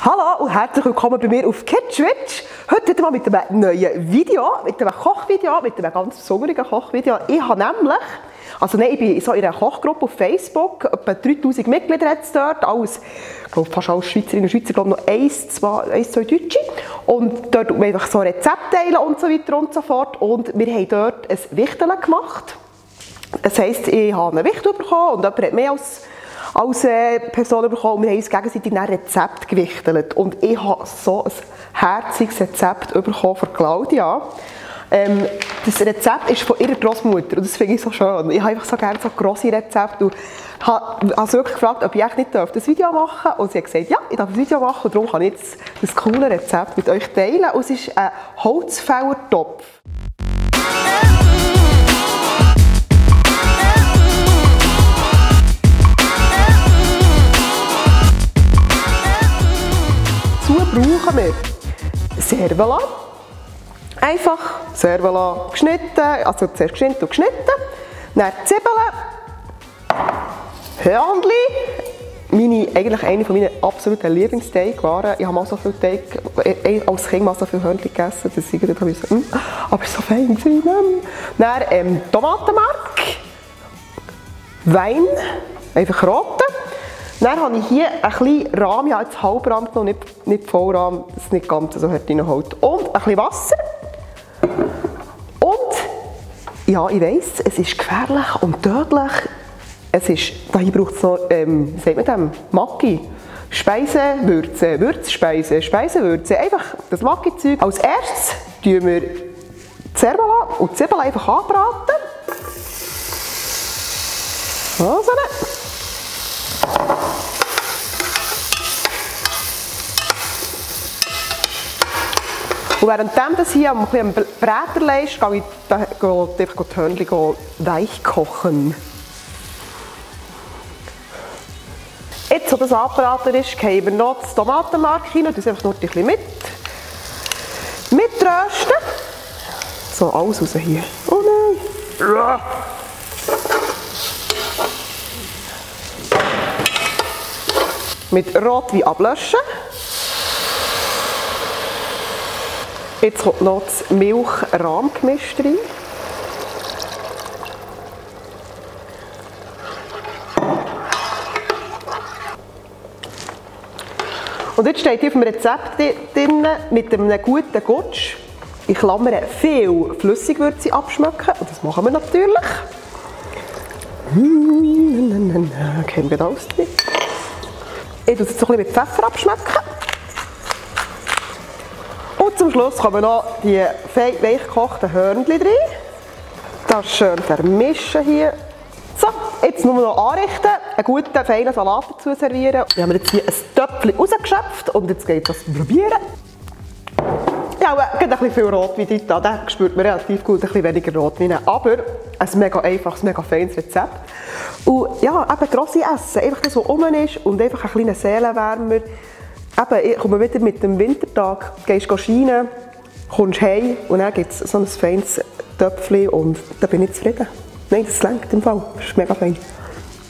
Hallo und herzlich willkommen bei mir auf KidSwitch. Heute wieder mal mit einem neuen Video, mit einem Kochvideo, mit einem ganz besonderen Kochvideo. Ich habe nämlich, ich bin so in einer Kochgruppe auf Facebook, etwa 3000 Mitglieder hat es dort, alles, ich glaube fast alle Schweizerinnen und Schweizer, glaube noch eins, zwei Deutsche. Und dort teilen wir einfach so Rezepte teilen und so weiter und so fort. Und wir haben dort ein Wichteln gemacht. Das heisst, ich habe ein Wichtel bekommen und jemand hat mehr als Person bekommen. Wir haben uns gegenseitig ein Rezept gewichtelt. Und ich habe so ein herziges Rezept bekommen von Claudia. Das Rezept ist von ihrer Großmutter und das finde ich so schön. Ich habe einfach so gerne so grosse Rezepte und habe sie wirklich gefragt, ob ich echt nicht das Video machen darf. Und sie hat gesagt, ja, ich darf das Video machen und darum kann ich jetzt das coole Rezept mit euch teilen. Und es ist ein Holzfällertopf. Brauchen wir Cervelat. Einfach Cervelat geschnitten, also zuerst geschnitten und geschnitten. Dann Zwiebeln, Hörnli, eigentlich eine meiner absoluten Lieblingsteigwaren. Ich habe mal so viel Teig, als Kind mal so viel Hörnli gegessen, dass ich dachte, aber es war so fein gewesen. Dann Tomatenmark, Wein, einfach rote. Dann habe ich hier ein bisschen Rahm, ich habe jetzt Halbrahm genommen, nicht Vollrahm, das ist nicht ganz so hart reinholt. Und ein bisschen Wasser. Und, ja, ich weiss, es ist gefährlich und tödlich. Hier braucht es noch, wie sagt man dem, Maggi. Speisewürze, Würzspeise, Speisewürze, einfach das Maggi-Zeug. Als erstes tun wir Cervelat und Zwiebeln einfach anbraten. So. Und währenddem das hier am Bräterlein ist, gehe ich einfach die Hörnli weich kochen. Jetzt, wo das angebraten ist, geben wir noch das Tomatenmark rein und das einfach nur ein bisschen mitrösten. So, alles raus hier. Oh nein! Mit Rotwein ablöschen. Jetzt kommt noch das Milch-Rahm-Gemisch rein. Und jetzt steht hier auf dem Rezept drin, mit einem guten Gutsch, in Klammern viel Flüssigwürze abschmecken. Und das machen wir natürlich. Kennen wir alles drin. Ich tue es jetzt so ein bisschen mit Pfeffer abschmecken. Und zum Schluss kommen noch die weich gekochten Hörnli rein. Das schön vermischen hier. So, jetzt nur noch anrichten, einen guten, feinen Salat dazu servieren. Wir haben jetzt hier ein Töpfchen rausgeschöpft und jetzt geht das probieren. Ja, ein bisschen viel Rotwein drin, den spürt man relativ gut, ein bisschen weniger Rotwein. Aber ein mega einfaches, mega feines Rezept. Und ja, eben grosse Essen, einfach das, was rum ist und einfach ein kleiner Seelenwärmer. Eben, ich komme wieder mit dem Wintertag, gehst scheinen, kommst heim und dann gibt es so ein feines Töpfchen und da bin ich zufrieden. Nein, das reicht im Fall, das ist mega fein.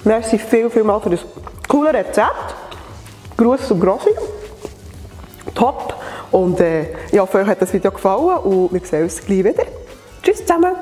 Merci vielmals für das coole Rezept. Gruß und Grossi. Top. Und ich hoffe, euch hat das Video gefallen und wir sehen uns gleich wieder. Tschüss zusammen.